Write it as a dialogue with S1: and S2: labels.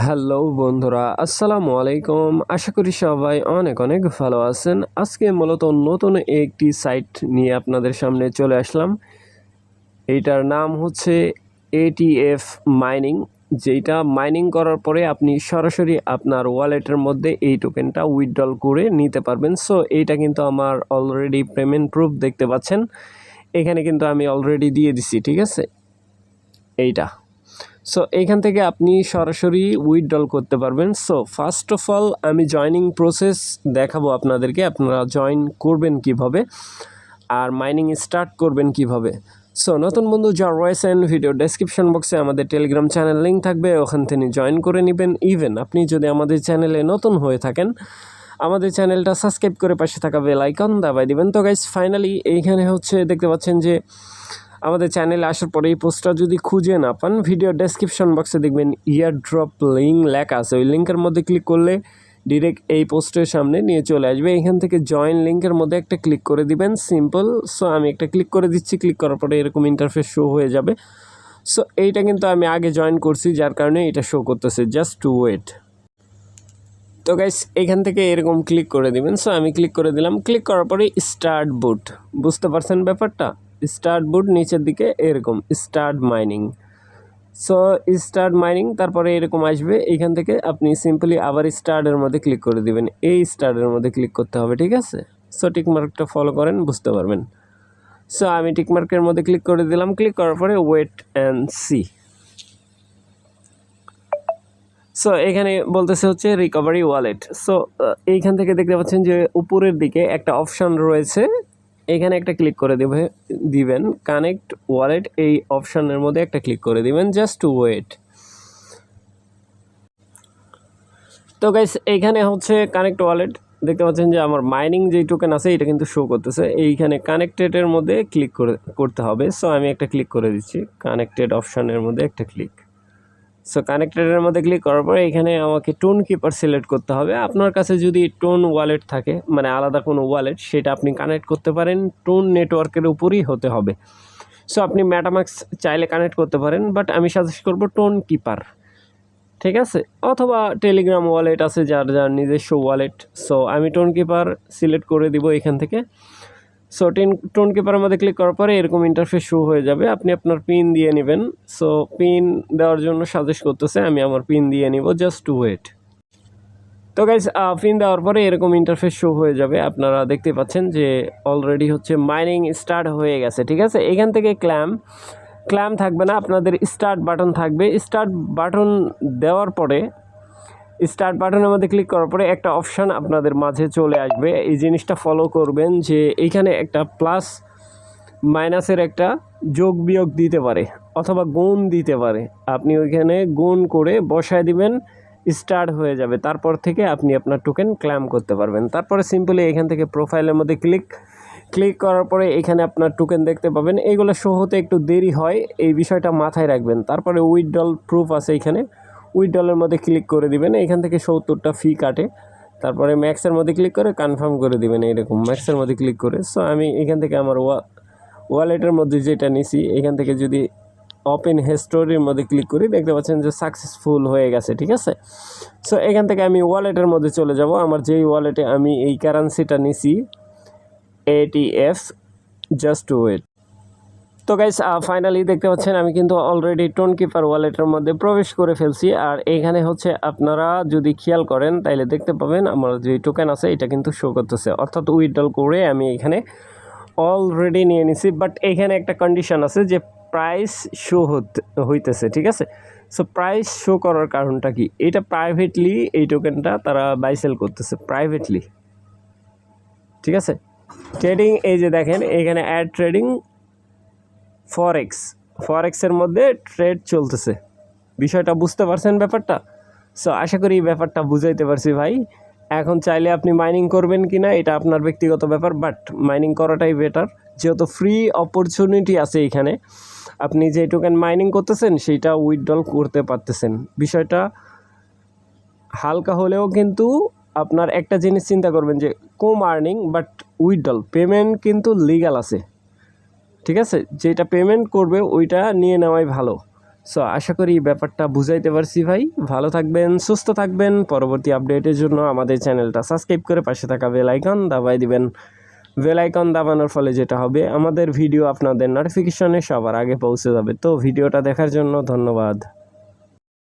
S1: Hello বন্ধুরা, আসসালামু আলাইকুম। আশা করি সবাই অনেক অনেক ভালো আছেন। আজকে মূলত নতুন একটি সাইট নিয়ে আপনাদের সামনে চলে আসলাম। এইটার নাম হচ্ছে এটিএফ মাইনিং, যেটা মাইনিং করার পরে আপনি সরাসরি আপনার ওয়ালেটের মধ্যে এই টোকেনটা উইথড্রল করে নিতে পারবেন। সো এইটা কিন্তু আমার অলরেডি পেমেন্ট প্রুফ দেখতে পাচ্ছেন। এখানে কিন্তু আমি অলরেডি দিয়ে দিছি, ঠিক আছে, এইটা। সো এইখান থেকে আপনি সরাসরি উইথড্রল করতে পারবেন। সো ফার্স্ট অফ অল আমি জয়নিং প্রসেস দেখাবো আপনাদেরকে, আপনারা জয়েন করবেন কিভাবে আর মাইনিং স্টার্ট করবেন কিভাবে। সো নতুন বন্ধু যারা রয়েছেন, ভিডিও ডেসক্রিপশন বক্সে আমাদের টেলিগ্রাম চ্যানেল লিঙ্ক থাকবে, ওখান থেকে জয়েন করে নেবেন। ইভেন আপনি যদি আমাদের চ্যানেলে নতুন হয়ে থাকেন, আমাদের চ্যানেলটা সাবস্ক্রাইব করে পাশে থাকা বেল আইকন দাবাই দিবেন। তো গাইস ফাইনালি এইখানে হচ্ছে দেখতে পাচ্ছেন যে আমাদের চ্যানেলে আসার পরে এই পোস্টটা যদি খুঁজে না পান, ভিডিও ডেসক্রিপশন বক্সে দেখবেন ইয়ার ড্রপ লিঙ্ক লেখা আছে। ওই লিঙ্কের মধ্যে ক্লিক করলে ডিরেক্ট এই পোস্টের সামনে নিয়ে চলে আসবে। এখান থেকে জয়েন লিঙ্কের মধ্যে একটা ক্লিক করে দিবেন, সিম্পল। সো আমি একটা ক্লিক করে দিচ্ছি। ক্লিক করার পরে এরকম ইন্টারফেস শো হয়ে যাবে। সো এইটা কিন্তু আমি আগে জয়েন করছি, যার কারণে এটা শো করতেছে। Just to wait. তো গাইস এখান থেকে এরকম ক্লিক করে দিবেন। সো আমি ক্লিক করে দিলাম। ক্লিক করার পরে স্টার্ট বুট, বুঝতে পারছেন ব্যাপারটা? স্টার্ট বুট নিচের দিকে এরকম start mining. So start mining, তারপরে এরকম আসবে। এইখান থেকে আপনি সিম্পলি আবার স্টার্টের মধ্যে ক্লিক করে দিবেন। এই স্টার্টের মধ্যে ক্লিক করতে হবে, ঠিক আছে? সো টিকমার্কটা ফলো করেন, বুঝতে পারবেন। সো আমি টিকমার্কের মধ্যে ক্লিক করে দিলাম। ক্লিক করার পরে ওয়েট অ্যান্ড সি। সো এখানে বলতেছে হচ্ছে রিকভারি ওয়ালেট। সো এইখান থেকে দেখতে পাচ্ছেন যে উপরের দিকে একটা অপশান রয়েছে, এখানে একটা ক্লিক করে দিবেন কানেক্ট ওয়ালেট। এই অপশানের মধ্যে একটা ক্লিক করে দিবেন। Just to wait. তো গাইস এইখানে হচ্ছে কানেক্ট ওয়ালেট, দেখতে পাচ্ছেন যে আমার মাইনিং যেই টোকেন আছে এটা কিন্তু শো করতেছে। এইখানে কানেক্টেডের মধ্যে ক্লিক করতে হবে। সো আমি একটা ক্লিক করে দিচ্ছি, কানেক্টেড অপশানের মধ্যে একটা ক্লিক। সো কানেক্টেডের মধ্যে ক্লিক করার পরে এখানে আমাকে টোন কিপার সিলেক্ট করতে হবে। আপনার কাছে যদি টোন ওয়ালেট থাকে, মানে আলাদা কোনো ওয়ালেট, সেটা আপনি কানেক্ট করতে পারেন। টোন নেটওয়ার্কের উপরই হতে হবে। সো আপনি মেটামাক্স চাইলে কানেক্ট করতে পারেন, বাট আমি সাজেস্ট করব টোন কিপার, ঠিক আছে? অথবা টেলিগ্রাম ওয়ালেট আছে যার যার নিজস্ব ওয়ালেট। সো আমি টোন কিপার সিলেক্ট করে দিব এখান থেকে। সো টোন কিপারের মধ্যে ক্লিক করার পরে এরকম ইন্টারফেস শো হয়ে যাবে। আপনি আপনার পিন দিয়ে নেবেন। সো পিন দেওয়ার জন্য সাজেস্ট করতেছে, আমি আমার পিন দিয়ে নিব। Just to wait. তো গাইজ পিন দেওয়ার পরে এরকম ইন্টারফেস শো হয়ে যাবে। আপনারা দেখতে পাচ্ছেন যে অলরেডি হচ্ছে মাইনিং স্টার্ট হয়ে গেছে, ঠিক আছে? এখান থেকে ক্ল্যাম থাকবে না, আপনাদের স্টার্ট বাটন থাকবে। স্টার্ট বাটন দেওয়ার পরে স্টার্ট বাটনের মধ্যে ক্লিক করার পরে একটা অপশান আপনাদের মাঝে চলে আসবে। এই জিনিসটা ফলো করবেন যে এইখানে একটা প্লাস মাইনাসের একটা যোগ বিয়োগ দিতে পারে অথবা গুণ দিতে পারে। আপনি ওইখানে গুণ করে বসায় দিবেন, স্টার্ট হয়ে যাবে। তারপর থেকে আপনি আপনার টোকেন ক্লেম করতে পারবেন। তারপরে সিম্পলি এখান থেকে প্রোফাইলের মধ্যে ক্লিক করার পরে এখানে আপনার টোকেন দেখতে পাবেন। এইগুলো শো হতে একটু দেরি হয়, এই বিষয়টা মাথায় রাখবেন। তারপরে উইথড্রল প্রুফ আছে, এখানে উইথড্রলের মধ্যে ক্লিক করে দিবেন। এখান থেকে 70টা ফি কাটে। তারপরে ম্যাক্সের মধ্যে ক্লিক করে কনফার্ম করে দিবেন, এইরকম ম্যাক্সের মধ্যে ক্লিক করে। সো আমি এখান থেকে আমার ওয়ালেটের মধ্যে যেটা নিছি, এখান থেকে যদি ওপেন হিস্টোরির মধ্যে ক্লিক করি, দেখতে পাচ্ছেন যে সাকসেসফুল হয়ে গেছে, ঠিক আছে? সো এখান থেকে আমি ওয়ালেটের মধ্যে চলে যাব। আমার যেই ওয়ালেটে আমি এই কারেন্সিটা নিছি, এটিএফ। Just to wait. তো গাইস ফাইনালি দেখতে পাচ্ছেন আমি কিন্তু অলরেডি টোন কিপার ওয়ালেটের মধ্যে প্রবেশ করে ফেলছি। আর এখানে হচ্ছে আপনারা যদি খেয়াল করেন তাইলে দেখতে পাবেন আমার যে টোকেন আছে এটা কিন্তু শো করতেছে, অর্থাৎ উইথড্রল করে আমি এখানে অলরেডি নিয়ে নিছি। বাট এখানে একটা কন্ডিশন আছে যে প্রাইস শো হইতেছে, ঠিক আছে? সো প্রাইস শো করার কারণটা কি? এটা প্রাইভেটলি এই টোকেনটা তারা বাই সেল করতেছে প্রাইভেটলি, ঠিক আছে? ট্রেডিং, এই যে দেখেন এখানে অ্যাড ট্রেডিং ফরেক্সের মধ্যে ট্রেড চলতেছে। বিষয়টা বুঝতে পারছেন ব্যাপারটা? সো আশা করি এই ব্যাপারটা বুঝাইতে পারছি ভাই। এখন চাইলে আপনি মাইনিং করবেন কি না এটা আপনার ব্যক্তিগত ব্যাপার, বাট মাইনিং করাটাই বেটার, যেহেতু ফ্রি অপরচুনিটি আছে এখানে। আপনি যে টোকেন মাইনিং করতেছেন সেইটা উইথড্রল করতে পারতেছেন। বিষয়টা হালকা হলেও কিন্তু আপনার একটা জিনিস চিন্তা করবেন যে কম আর্নিং, বাট উইথড্রল পেমেন্ট কিন্তু লিগ্যাল আছে, ঠিক আছে? যেটা পেমেন্ট করবে ওইটা নিয়ে নেওয়াই ভালো। সো আশা করি ব্যাপারটা বুঝাইতে পারছি ভাই। ভালো থাকবেন, সুস্থ থাকবেন। পরবর্তী আপডেটের জন্য আমাদের চ্যানেলটা সাবস্ক্রাইব করে পাশে থাকা বেল আইকন দাবাই দিবেন। বেল আইকন দাবানোর ফলে যেটা হবে, আমাদের ভিডিও আপনাদের নোটিফিকেশনে সবার আগে পৌঁছে যাবে। তো ভিডিওটা দেখার জন্য ধন্যবাদ।